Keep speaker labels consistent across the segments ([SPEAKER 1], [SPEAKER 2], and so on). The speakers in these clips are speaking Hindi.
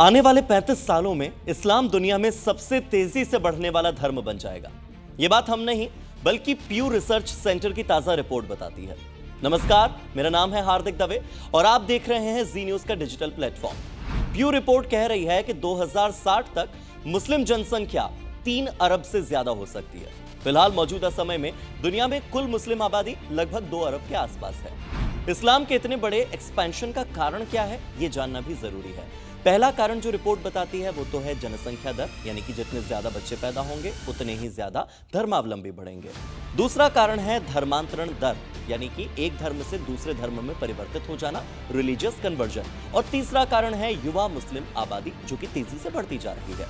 [SPEAKER 1] आने वाले 35 सालों में इस्लाम दुनिया में सबसे तेजी से बढ़ने वाला धर्म बन जाएगा। यह बात हम नहीं बल्कि प्यू रिसर्च सेंटर की ताजा रिपोर्ट बताती है। नमस्कार, मेरा नाम है हार्दिक दवे और आप देख रहे हैं जी न्यूज का डिजिटल प्लेटफॉर्म। प्यू रिपोर्ट कह रही है कि 2060 तक मुस्लिम जनसंख्या 3 अरब से ज्यादा हो सकती है। फिलहाल मौजूदा समय में दुनिया में कुल मुस्लिम आबादी लगभग 2 अरब के आसपास है। इस्लाम के इतने बड़े एक्सपेंशन का कारण क्या है, यह जानना भी जरूरी है। पहला कारण जो रिपोर्ट बताती है वो तो है जनसंख्या दर, यानी कि जितने ज्यादा बच्चे पैदा होंगे उतने ही ज्यादा धर्मावलंबी बढ़ेंगे। दूसरा कारण है धर्मांतरण दर, यानी कि एक धर्म से दूसरे धर्म में परिवर्तित हो जाना, रिलीजियस कन्वर्जन। और तीसरा कारण है युवा मुस्लिम आबादी, जो कि तेजी से बढ़ती जा रही है।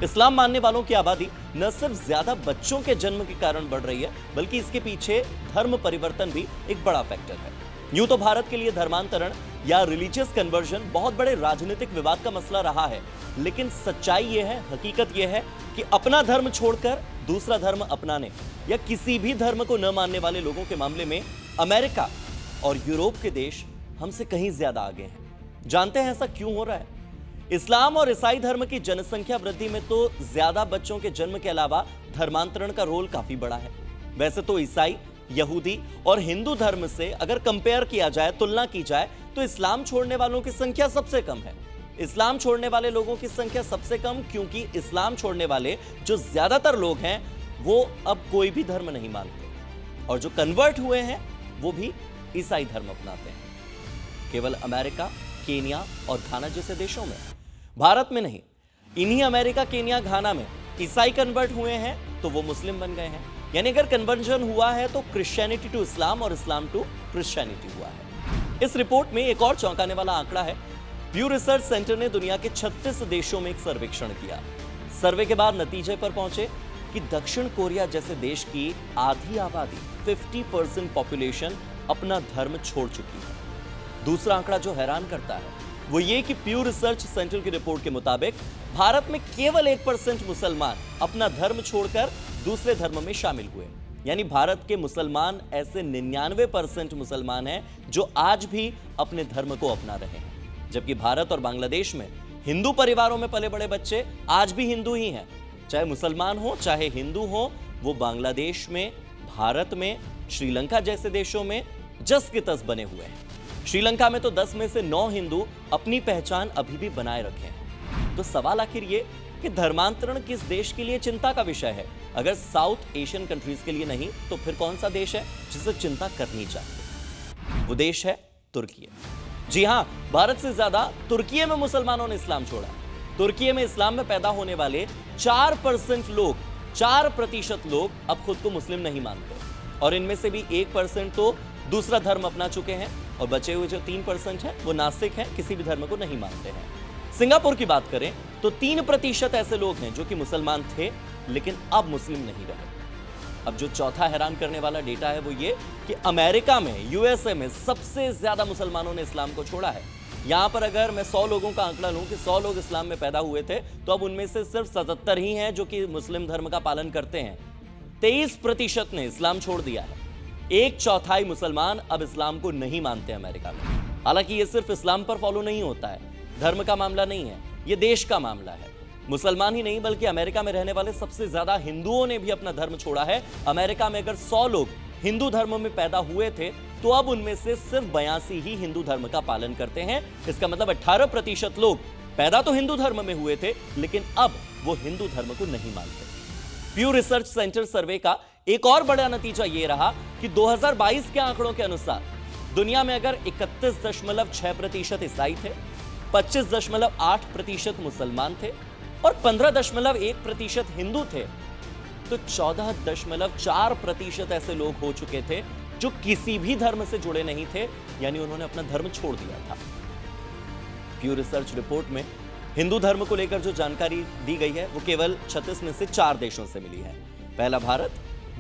[SPEAKER 1] इस्लाम मानने वालों की आबादी न सिर्फ ज्यादा बच्चों के जन्म के कारण बढ़ रही है, बल्कि इसके पीछे धर्म परिवर्तन भी एक बड़ा फैक्टर है। यूं तो भारत के लिए धर्मांतरण या रिलीजियस कन्वर्जन बहुत बड़े राजनीतिक विवाद का मसला रहा है, लेकिन सच्चाई यह है, हकीकत यह है कि अपना धर्म छोड़कर दूसरा धर्म अपनाने या किसी भी धर्म को न मानने वाले लोगों के मामले में अमेरिका और यूरोप के देश हमसे कहीं ज्यादा आगे हैं। जानते हैं ऐसा क्यों हो रहा है? इस्लाम और ईसाई धर्म की जनसंख्या वृद्धि में तो ज्यादा बच्चों के जन्म के अलावा धर्मांतरण का रोल काफी बड़ा है। वैसे तो ईसाई, यहूदी और हिंदू धर्म से अगर कंपेयर किया जाए, तुलना की जाए, तो इस्लाम छोड़ने वालों की संख्या सबसे कम है। इस्लाम छोड़ने वाले लोगों की संख्या सबसे कम क्योंकि इस्लाम छोड़ने वाले जो ज्यादातर लोग हैं वो अब कोई भी धर्म नहीं मानते, और जो कन्वर्ट हुए हैं वो भी ईसाई धर्म अपनाते हैं। केवल अमेरिका, केन्या और घाना जैसे देशों में, भारत में नहीं। इन्हीं अमेरिका, केन्या, घाना में ईसाई कन्वर्ट हुए हैं तो वो मुस्लिम बन गए हैं। यानी अगर कन्वर्जन हुआ है तो क्रिश्चियनिटी टू इस्लाम और इस्लाम टू क्रिश्चियनिटी हुआ है। इस रिपोर्ट में एक और चौंकाने वाला आंकड़ा है। प्यू रिसर्च सेंटर ने दुनिया के 36 देशों में एक सर्वेक्षण किया। सर्वे के बाद नतीजे पर पहुंचे कि दक्षिण कोरिया जैसे देश की आधी आबादी 50% पॉपुलेशन अपना धर्म छोड़ चुकी है। दूसरा आंकड़ा जो हैरान करता है वो ये कि प्यू रिसर्च सेंटर की रिपोर्ट के मुताबिक भारत में केवल 1% मुसलमान अपना धर्म छोड़कर दूसरे धर्म में शामिल हुए। यानी भारत के मुसलमान ऐसे 99% मुसलमान हैं जो आज भी अपने धर्म को अपना रहे हैं, जबकि भारत और बांग्लादेश में हिंदू परिवारों में पले बड़े बच्चे आज भी हिंदू ही हैं। चाहे मुसलमान हो चाहे हिंदू हो, वो बांग्लादेश में, भारत में, श्रीलंका जैसे देशों में जस के तस बने हुए हैं। श्रीलंका में तो 10 में से 9 हिंदू अपनी पहचान अभी भी बनाए रखे हैं। तो सवाल आखिर ये कि धर्मांतरण किस देश के लिए चिंता का विषय है? अगर साउथ एशियन कंट्रीज के लिए नहीं तो फिर कौन सा देश है जिसे चिंता करनी चाहिए? वो देश है तुर्की। जी हां, भारत से ज्यादा तुर्की में मुसलमानों ने इस्लाम छोड़ा। तुर्की में इस्लाम में पैदा होने वाले 4% लोग अब खुद को मुस्लिम नहीं मानते, और इनमें से भी 1% तो दूसरा धर्म अपना चुके हैं, और बचे हुए जो 3% हैं वो नास्तिक हैं, किसी भी धर्म को नहीं मानते हैं। सिंगापुर की बात करें तो 3% ऐसे लोग हैं जो कि मुसलमान थे लेकिन अब मुस्लिम नहीं रहे। अब जो चौथा हैरान करने वाला डेटा है वो ये कि अमेरिका में, यूएसए में सबसे ज्यादा मुसलमानों ने इस्लाम को छोड़ा है। यहां पर अगर मैं 100 लोगों का आंकड़ा लूं कि 100 लोग इस्लाम में पैदा हुए थे, तो अब उनमें से सिर्फ 77 ही हैं जो कि मुस्लिम धर्म का पालन करते हैं। 23% ने इस्लाम छोड़ दिया है। 1/4 मुसलमान अब इस्लाम को नहीं मानते अमेरिका में। हालांकि ये सिर्फ इस्लाम पर फॉलो नहीं होता है, धर्म का मामला नहीं है, ये देश का मामला है। मुसलमान ही नहीं बल्कि अमेरिका में रहने वाले सबसे ज्यादा हिंदुओं ने भी अपना धर्म छोड़ा है। अमेरिका में अगर 100 लोग हिंदू धर्म में पैदा हुए थे तो अब उनमें से सिर्फ 82 ही हिंदू धर्म का पालन करते हैं। इसका मतलब 18% लोग पैदा तो हिंदू धर्म में हुए थे लेकिन अब वो हिंदू धर्म को नहीं मानते। प्यू रिसर्च सेंटर सर्वे का एक और बड़ा नतीजा यह रहा कि 2022 के आंकड़ों के अनुसार दुनिया में अगर 31.6% ईसाई थे, 25.8% मुसलमान थे और 15.1% हिंदू थे, तो 14.4% ऐसे लोग हो चुके थे जो किसी भी धर्म से जुड़े नहीं थे, यानी उन्होंने अपना धर्म छोड़ दिया था। प्यू रिसर्च रिपोर्ट में हिंदू धर्म को लेकर जो जानकारी दी गई है वो केवल 36 में से 4 देशों से मिली है। पहला भारत,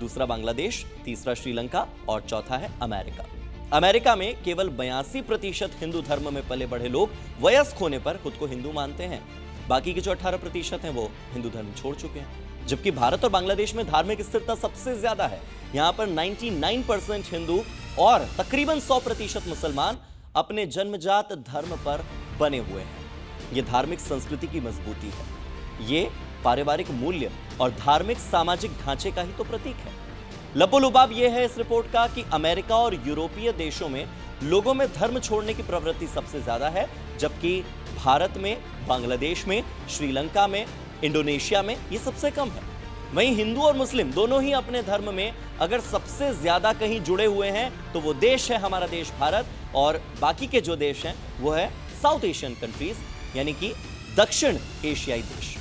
[SPEAKER 1] दूसरा बांग्लादेश, तीसरा श्रीलंका और चौथा है अमेरिका। अमेरिका में केवल 82% हिंदू धर्म में पले बढ़े लोग वयस्क होने पर खुद को हिंदू मानते हैं। बाकी के जो 18% हैं वो हिंदू धर्म छोड़ चुके हैं। जबकि भारत और बांग्लादेश में धार्मिक स्थिरता सबसे ज्यादा है। यहां पर 99% हिंदू और तकरीबन 100% मुसलमान अपने जन्मजात धर्म पर बने हुए हैं। ये धार्मिक संस्कृति की मजबूती है। ये पारिवारिक मूल्य और धार्मिक सामाजिक ढांचे का ही तो प्रतीक है। लपोलुबाब यह है इस रिपोर्ट का कि अमेरिका और यूरोपीय देशों में लोगों में धर्म छोड़ने की प्रवृत्ति सबसे ज्यादा है, जबकि भारत में, बांग्लादेश में, श्रीलंका में, इंडोनेशिया में ये सबसे कम है। वहीं हिंदू और मुस्लिम दोनों ही अपने धर्म में अगर सबसे ज्यादा कहीं जुड़े हुए हैं तो वो देश है हमारा देश भारत, और बाकी के जो देश हैं वो है साउथ एशियन कंट्रीज, यानी कि दक्षिण एशियाई देश।